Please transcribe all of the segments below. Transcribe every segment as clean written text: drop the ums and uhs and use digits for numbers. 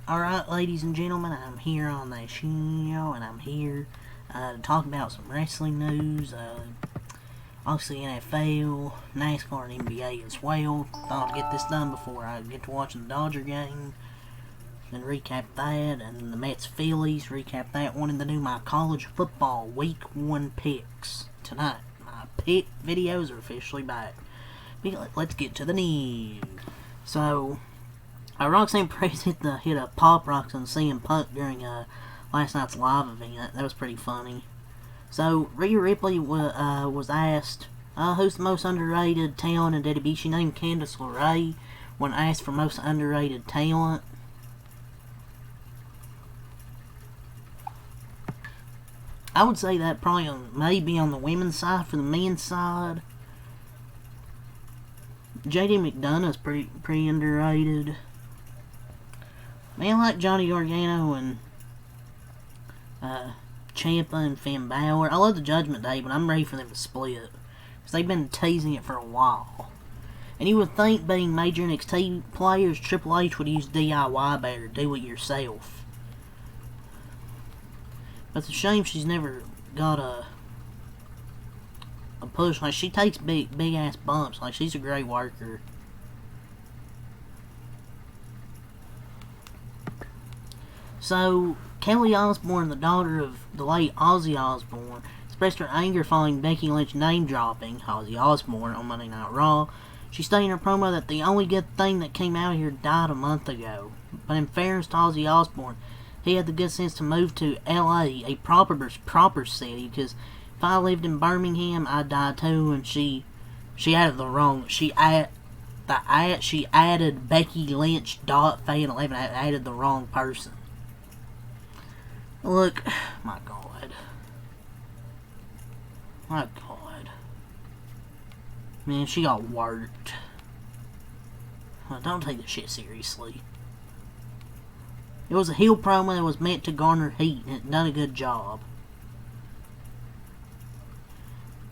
Alright, ladies and gentlemen, I'm here on the show, and I'm here to talk about some wrestling news. Obviously, NFL, NASCAR, and NBA as well. Thought I'd get this done before I get to watching the Dodger game. Then recap that, and the Mets Phillies, recap that one, and then do my college football week 1 picks tonight. My pick videos are officially back. Let's get to the news. So, Roxanne Perez hit a pop rocks on CM Punk during last night's live event. That was pretty funny. So, Rhea Ripley was asked, who's the most underrated talent in WWE? She named Candice LeRae when asked for most underrated talent. I would say that probably maybe on the women's side. For the men's side, JD McDonough's pretty underrated. Man, I like Johnny Gargano and Ciampa and Finn Balor. I love the Judgment Day, but I'm ready for them to split, because they've been teasing it for a while. And you would think, being major NXT players, Triple H would use DIY better, do it yourself. But it's a shame she's never got a push. Like, she takes big ass bumps. Like, she's a great worker. So, Kelly Osbourne, the daughter of the late Ozzy Osbourne, expressed her anger following Becky Lynch name-dropping Ozzy Osbourne on Monday Night Raw. She stated in her promo that the only good thing that came out of here died a month ago. But in fairness to Ozzy Osbourne, he had the good sense to move to LA, a proper city, because if I lived in Birmingham, I'd die too. And she added the wrong. She added Becky Lynch fan 11. Added the wrong person. Look, my God. Man, she got worked. Don't take this shit seriously. It was a heel promo that was meant to garner heat, and it done a good job.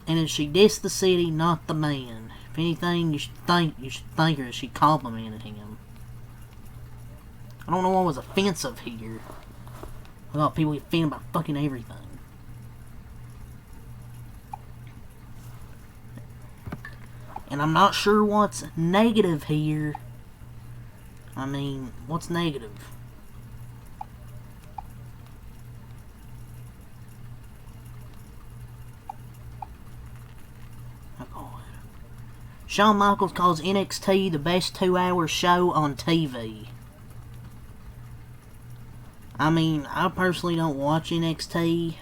And if she dissed the city, not the man. If anything, you should thank her as she complimented him. I don't know what was offensive here. I thought people get offended by fucking everything. And I'm not sure what's negative here. I mean, what's negative? Shawn Michaels calls NXT the best 2-hour show on TV. I mean, I personally don't watch NXT,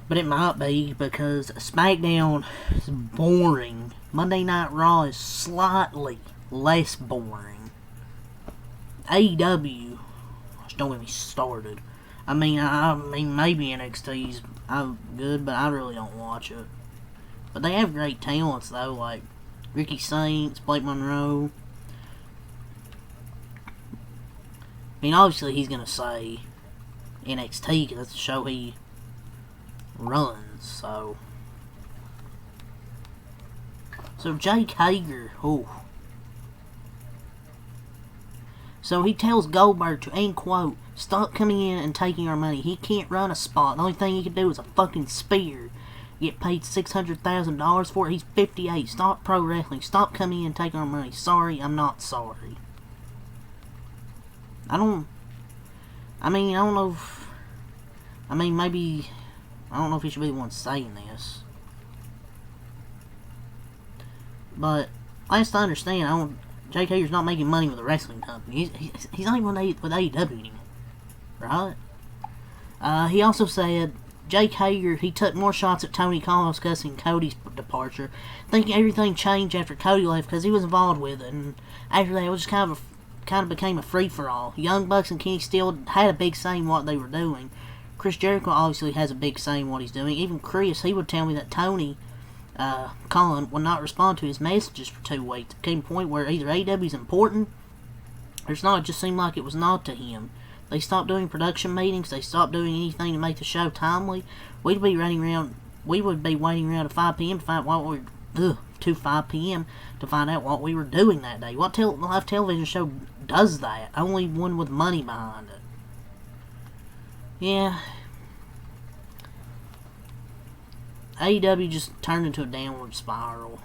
but it might be, because SmackDown is boring. Monday Night Raw is slightly less boring. AEW, just don't get me started. I mean, maybe NXT's good, but I really don't watch it. But they have great talents, though, like Ricky Saints, Blake Monroe. I mean, obviously he's going to say NXT, because that's the show he runs, so. So, Jake Hager, So, he tells Goldberg to, end quote, stop coming in and taking our money. He can't run a spot. The only thing he can do is a fucking spear. Get paid $600,000 for it. He's 58. Stop pro wrestling. Stop coming in and taking our money. Sorry, I'm not sorry. I don't know if he should be the one saying this. But, last I understand, Jake Hager's not making money with a wrestling company. He's not even with AEW anymore. Right? He also said, Jake Hager, he took more shots at Tony Khan discussing Cody's departure, thinking everything changed after Cody left because he was involved with it, and after that it was just kind of became a free-for-all. Young Bucks and Kenny still had a big say in what they were doing. Chris Jericho obviously has a big say in what he's doing. Even Chris, he would tell me that Tony Khan would not respond to his messages for 2 weeks. It came a point where either AEW's important or it's not. It just seemed like it was not to him. They stopped doing production meetings. They stopped doing anything to make the show timely. We would be waiting around at 5 p.m. to find out what we're to 5 p.m. to find out what we were doing that day. What live television show does that? Only one with money behind it. Yeah. AEW just turned into a downward spiral.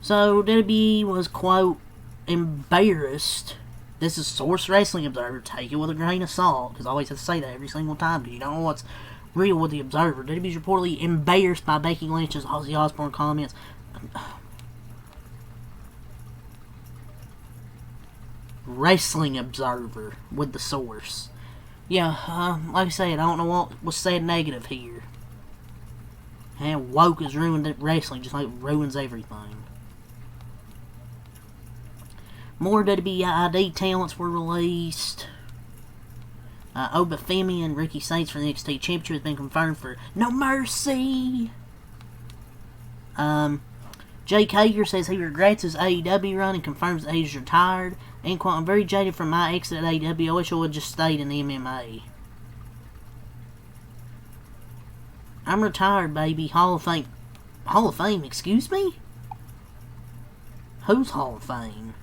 So, WWE was, quote, embarrassed. This is Source Wrestling Observer. Take it with a grain of salt, because I always have to say that every single time, because you don't know what's real with the Observer. WWE is reportedly embarrassed by Becky Lynch's Ozzy Osbourne comments. Wrestling Observer with the source. Yeah, like I said, I don't know what was said negative here. And woke has ruined wrestling, just like it ruins everything. More WWID talents were released. Obafemi and Ricky Saints for the NXT Championship has been confirmed for No Mercy. Jake Hager says he regrets his AEW run and confirms that he's retired. And quote, I'm very jaded from my exit at AEW. I wish I would have just stayed in MMA. I'm retired, baby. Hall of Fame. Hall of Fame, excuse me? Who's Hall of Fame?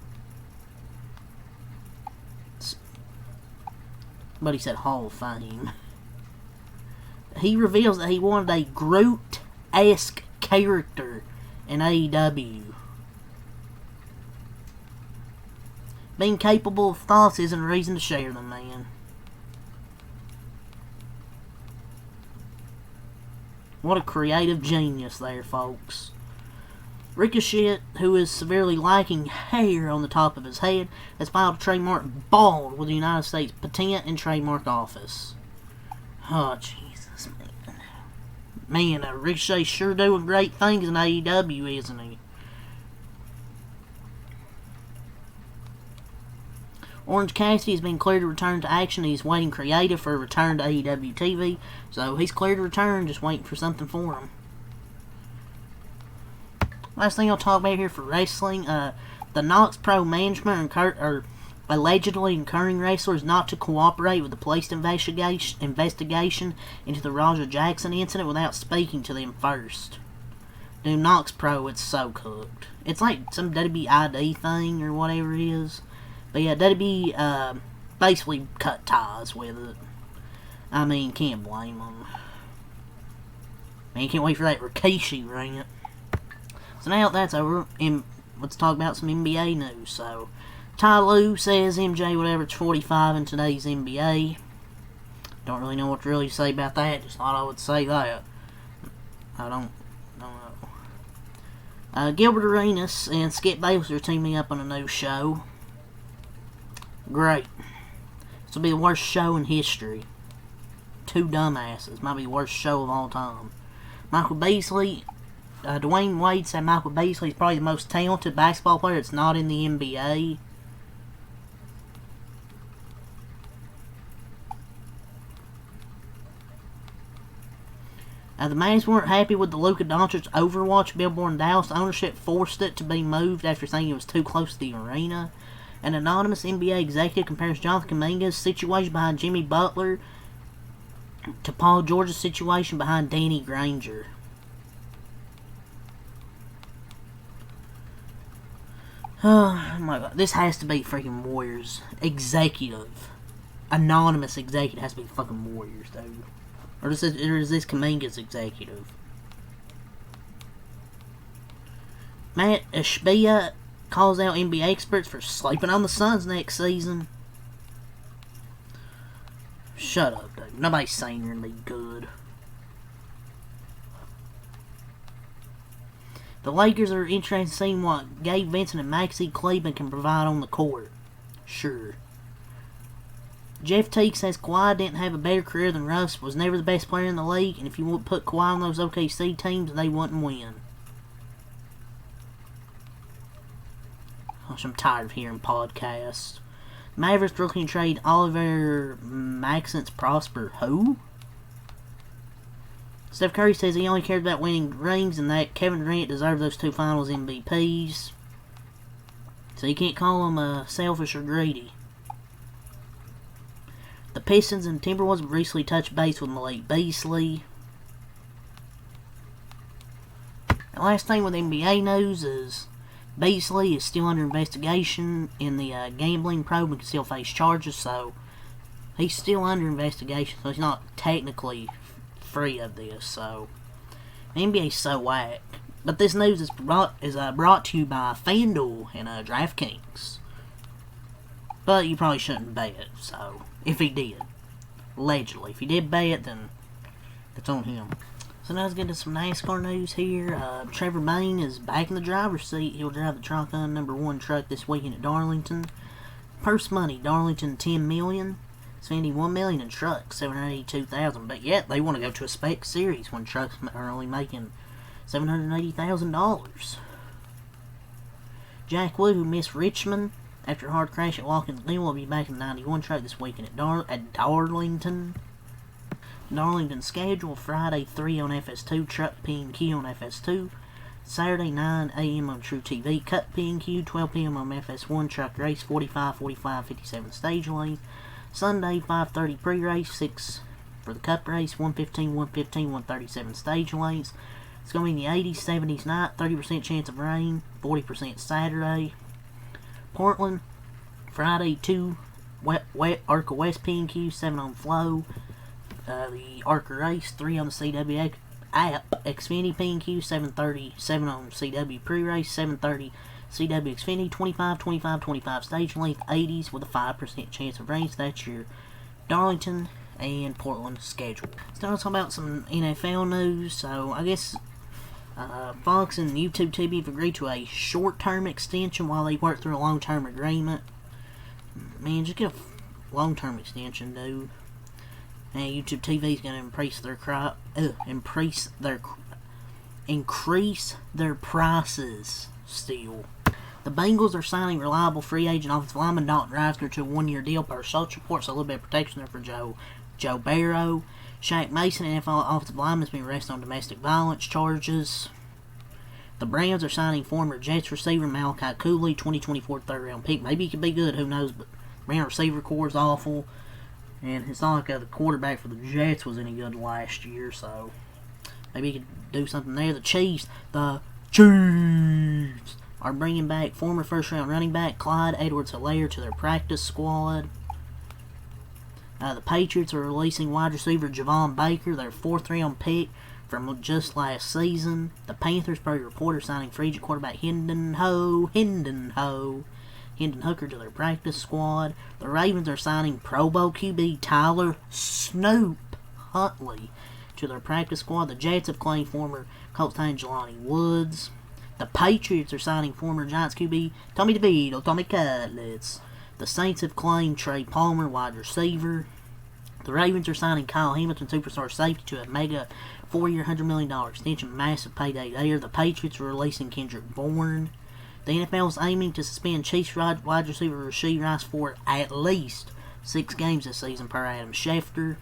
But he said Hall of Fame. He reveals that he wanted a Groot-esque character in AEW. Being capable of thoughts isn't a reason to share them, man. What a creative genius there, folks. Ricochet, who is severely lacking hair on the top of his head, has filed a trademark bald with the United States Patent and Trademark Office. Oh, Jesus, man. Man, Ricochet's sure doing great things in AEW, isn't he? Orange Cassidy has been cleared to return to action. He's waiting creative for a return to AEW TV. So he's cleared to return, just waiting for something for him. Last thing I'll talk about here for wrestling, the Knox Pro management are allegedly encouraging wrestlers not to cooperate with the police investigation into the Raja Jackson incident without speaking to them first. Dude, Knox Pro, it's so cooked. It's like some WWID thing or whatever it is. But yeah, WWE basically cut ties with it. I mean, can't blame them. Man, can't wait for that Rikishi rant. So now that's over, let's talk about some NBA news. So, Ty Lue says MJ whatever, it's 45 in today's NBA. Don't really know what to really say about that, just thought I would say that. I don't know. Gilbert Arenas and Skip Bayless are teaming up on a new show. Great. This will be the worst show in history. Two dumbasses. Might be the worst show of all time. Michael Beasley... Dwayne Wade said Michael Beasley is probably the most talented basketball player that's not in the NBA. The Mavs weren't happy with the Luka Doncic Overwatch billboard in Dallas. Ownership forced it to be moved after saying it was too close to the arena. An anonymous NBA executive compares Jonathan Kuminga's situation behind Jimmy Butler to Paul George's situation behind Danny Granger. Oh my god, this has to be freaking Warriors executive. Anonymous executive has to be fucking Warriors, dude. Or is this Kuminga's executive? Matt Ishbia calls out NBA experts for sleeping on the Suns next season. Shut up, dude. Nobody's saying you're gonna be good. The Lakers are interested in seeing what Gabe Vincent and Maxie Kleber can provide on the court. Sure. Jeff Teague says Kawhi didn't have a better career than Russ, was never the best player in the league, and if you would put Kawhi on those OKC teams, they wouldn't win. Gosh, I'm tired of hearing podcasts. Mavericks looking to trade Oliver Maxence Prosper. Who? Steph Curry says he only cares about winning rings and that Kevin Durant deserved those two finals MVPs. So you can't call him selfish or greedy. The Pistons and Timberwolves recently touched base with Malik Beasley. The last thing with NBA news is Beasley is still under investigation in the gambling probe and can still face charges, so he's still under investigation, so he's not technically free of this, so the NBA's so whack. But this news is brought to you by FanDuel and DraftKings. But you probably shouldn't bet it, so if he did. Allegedly. If he did bet, then it's on him. So now let's get into some NASCAR news here. Trevor Bayne is back in the driver's seat. He'll drive the Tricon #1 truck this weekend at Darlington. Purse money, Darlington $10 million. Xfinity $1 million in trucks, $782,000. But yet they want to go to a spec series when trucks are only making $780,000. Jack Wood, who missed Richmond after a hard crash at Watkins Glen, will be back in the 91 truck this weekend at Darlington. Darlington schedule: Friday 3 on FS2, Truck P&Q on FS2. Saturday 9 a.m. on True TV, Cut P&Q, 12 p.m. on FS1, Truck Race, 45, 45, 57 stage lanes. Sunday 5:30 pre-race, 6 for the Cup Race, 115, 115, 137 stage lanes. It's going to be in the 80s, 70s night, 30% chance of rain, 40% Saturday. Portland, Friday 2, Arca West P&Q, 7 on Flow. The Arca Race, 3 on the CW app. Xfinity P&Q, 7:30, 7 on CW pre-race, 7:30 CW Xfinity, 25, 25, 25 stage length, 80s with a 5% chance of rain. So that's your Darlington and Portland schedule. So now let's talk about some NFL news. So I guess Fox and YouTube TV have agreed to a short-term extension while they work through a long-term agreement. Man, just get a long-term extension, dude. And YouTube TV is going to increase their prices still. The Bengals are signing reliable free agent offensive lineman Dalton Reisner to a 1-year deal per social reports. So a little bit of protection there for Joe Barrow. Shaq Mason, NFL offensive lineman, has been arrested on domestic violence charges. The Browns are signing former Jets receiver Malachi Cooley, 2024 third-round pick. Maybe he could be good, who knows, but Brown receiver core is awful. And it's not like the quarterback for the Jets was any good last year, so maybe he could do something there. The Chiefs are bringing back former first-round running back Clyde Edwards-Helaire to their practice squad. The Patriots are releasing wide receiver Javon Baker, their 4th-round pick from just last season. The Panthers, per reporter, signing free agent quarterback Hendon Hooker to their practice squad. The Ravens are signing Pro Bowl QB Tyler Snoop Huntley to their practice squad. The Jets have claimed former Colts tight end Jelani Woods. The Patriots are signing former Giants QB Tommy Cutlets. The Saints have claimed Trey Palmer, wide receiver. The Ravens are signing Kyle Hamilton, superstar safety, to a mega 4-year, $100 million extension. Massive payday there. The Patriots are releasing Kendrick Bourne. The NFL is aiming to suspend Chiefs wide receiver Rashee Rice for at least 6 games this season, per Adam Schefter.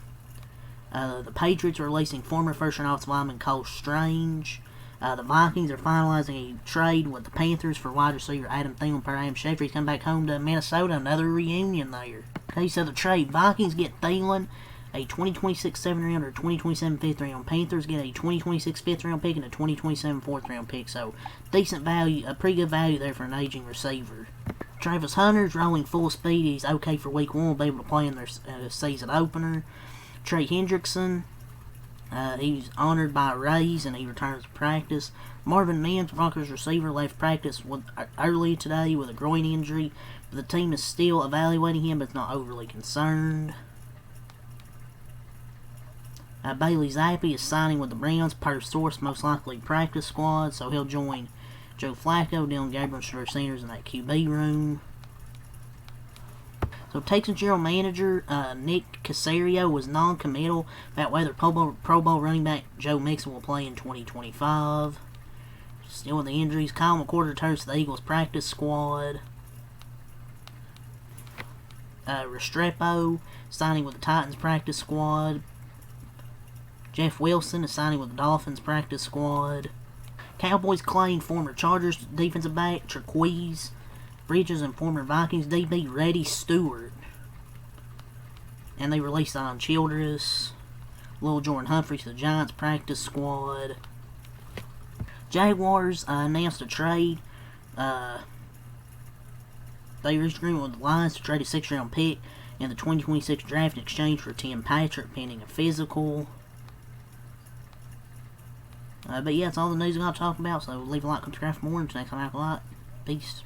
The Patriots are releasing former first-round offensive lineman Cole Strange. The Vikings are finalizing a trade with the Panthers for wide receiver Adam Thielen, per Adam Schefter. He's come back home to Minnesota. Another reunion there. Okay, so the trade: Vikings get Thielen, a 2026 7th-round or 2027 5th-round. Panthers get a 2026 5th-round pick and a 2027 4th-round pick. So, decent value, a pretty good value there for an aging receiver. Travis Hunter's rolling full speed. He's okay for week 1. Will be able to play in their season opener. Trey Hendrickson, he's honored by Rays and he returns to practice. Marvin Mims, Broncos receiver, left practice early today with a groin injury. The team is still evaluating him, but it's not overly concerned. Bailey Zappi is signing with the Browns, per source, most likely practice squad, so he'll join Joe Flacco, Dylan Gabriel, and Shedeur Sanders in that QB room. So Texans general manager Nick Caserio was non-committal about whether Pro Bowl running back Joe Mixon will play in 2025. Still with the injuries, Kyle McCord returns to the Eagles practice squad. Restrepo signing with the Titans practice squad. Jeff Wilson is signing with the Dolphins practice squad. Cowboys claim former Chargers defensive back Traquise Bridges and former Vikings DB Reddy Stewart And they released Childress, Lil Jordan Humphries to the Giants practice squad. Jaguars announced a trade. They reached agreement with the Lions to trade a 6th-round pick in the 2026 draft in exchange for Tim Patrick pending a physical. But yeah, that's all the news I got to talk about, so leave a like, subscribe for more, and next time I like. Peace.